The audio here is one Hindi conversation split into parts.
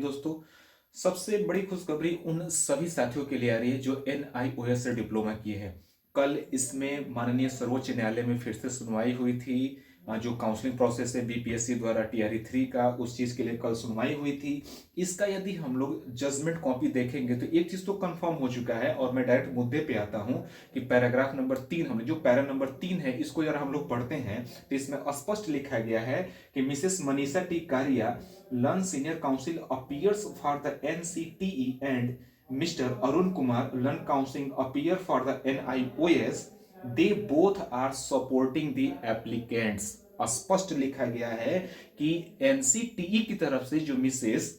दोस्तों, सबसे बड़ी खुशखबरी उन सभी साथियों के लिए आ रही है जो एनआईओएस से डिप्लोमा किए हैं। कल इसमें माननीय सर्वोच्च न्यायालय में फिर से सुनवाई हुई थी। जो काउंसलिंग प्रोसेस है बीपीएससी द्वारा टीआरई 3 का, उस चीज के लिए कल सुनवाई हुई थी। इसका यदि हम लोग जजमेंट कॉपी देखेंगे तो एक चीज तो कंफर्म हो चुका है, और मैं डायरेक्ट मुद्दे पे आता हूं कि पैराग्राफ नंबर 3, हमने जो पैरा नंबर 3 है इसको जरा हम लोग पढ़ते हैं तो इसमें स्पष्ट लिखा गया है कि मिसेस मनीषा टी कारिया, Learn Senior Counsel appears for the NCTE, and Mr. Arun Kumar, Learn Counseling appear for the NIOS. They both are supporting the applicants. स्पष्ट लिखा गया है कि एनसीटीई की तरफ से जो मिसेस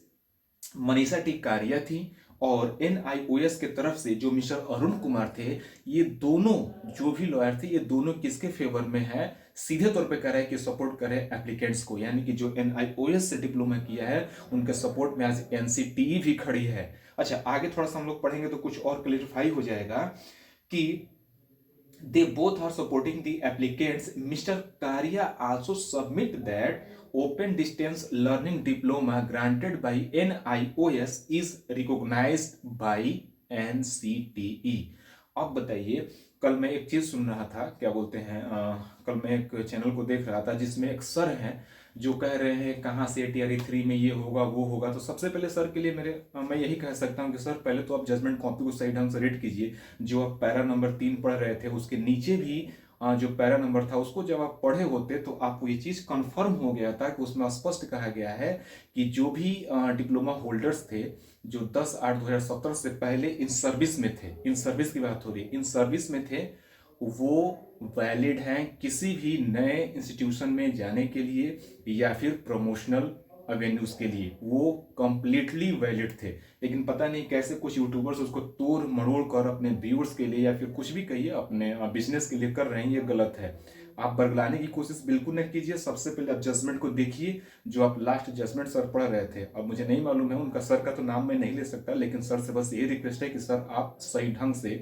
मनीषा टी कारिया थी और एनआईओएस की तरफ से जो मिस्टर अरुण कुमार थे, ये दोनों जो भी लॉयर थे ये दोनों किसके फेवर में है? सीधे तौर पे कह रहा है कि सपोर्ट करे एप्लीकेंट्स को, यानी कि जो एनआईओएस से डिप्लोमा किया है उनके सपोर्ट में आज एनसीटीई भी खड़ी है। अच्छा, आगे थोड़ा सा हम लोग पढ़ेंगे तो कुछ और क्लियरिफाई हो जाएगा कि they both are supporting the applicants. Mr. Karia also submit that open distance learning diploma granted by NIOS is recognized by NCTE. अब बताइए, कल मैं एक चीज सुन रहा था, क्या बोलते हैं, कल मैं एक चैनल को देख रहा था जिसमें एक सर हैं जो कह रहे हैं कहाँ से टीआरई 3 में ये होगा वो होगा। तो सबसे पहले सर के लिए मैं यही कह सकता हूँ कि सर पहले तो आप जजमेंट कॉपी को सही ढंग से रीड कीजिए। जो आप पैरा नंबर 3 पढ़ रहे थे उसके नीचे भी जो पैरा नंबर था उसको जब आप पढ़े होते तो आपको ये चीज कंफर्म हो गया था कि उसमें स्पष्ट कहा गया है कि जो भी डिप्लोमा होल्डर्स थे जो 10/8/2017 से पहले इन सर्विस में थे, इन सर्विस की बात हो रही है, इन सर्विस में थे, वो वैलिड हैं किसी भी नए इंस्टीट्यूशन में जाने के लिए या फिर प्रमोशनल अवेन्यूज के लिए, वो कंप्लीटली वैलिड थे। लेकिन पता नहीं कैसे कुछ यूट्यूबर्स उसको तोड़ मरोड़ कर अपने व्यूअर्स के लिए या फिर कुछ भी कहिए अपने बिजनेस के लिए कर रहे हैं, ये गलत है। आप बरगलाने की कोशिश बिल्कुल नहीं कीजिए। सबसे पहले आप जजमेंट को देखिए जो आप लास्ट जजमेंट सर पढ़ रहे थे। अब मुझे नहीं मालूम है उनका, सर का तो नाम मैं नहीं ले सकता, लेकिन सर से बस ये रिक्वेस्ट है कि सर आप सही ढंग से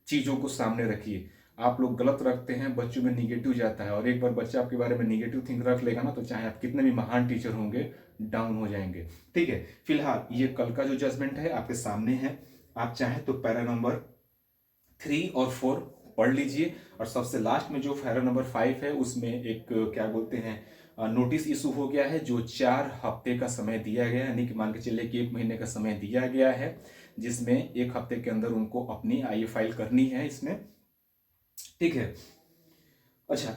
चीजों को सामने रखिए। आप लोग गलत रखते हैं, बच्चों में निगेटिव जाता है, और एक बार बच्चा आपके बारे में निगेटिव थिंक रख लेगा ना तो चाहे आप कितने भी महान टीचर होंगे डाउन हो जाएंगे। ठीक है, फिलहाल ये कल का जो जजमेंट है आपके सामने है। आप चाहें तो पैरा नंबर 3 और 4 पढ़ लीजिए, और सबसे लास्ट में जो पैरा नंबर 5 है उसमें एक क्या बोलते हैं नोटिस इशू हो गया है जो 4 हफ्ते का समय दिया गया है, यानी कि मान के चलिए कि 1 महीने का समय दिया गया है, जिसमें 1 हफ्ते के अंदर उनको अपनी आईए फाइल करनी है इसमें। ठीक है। अच्छा,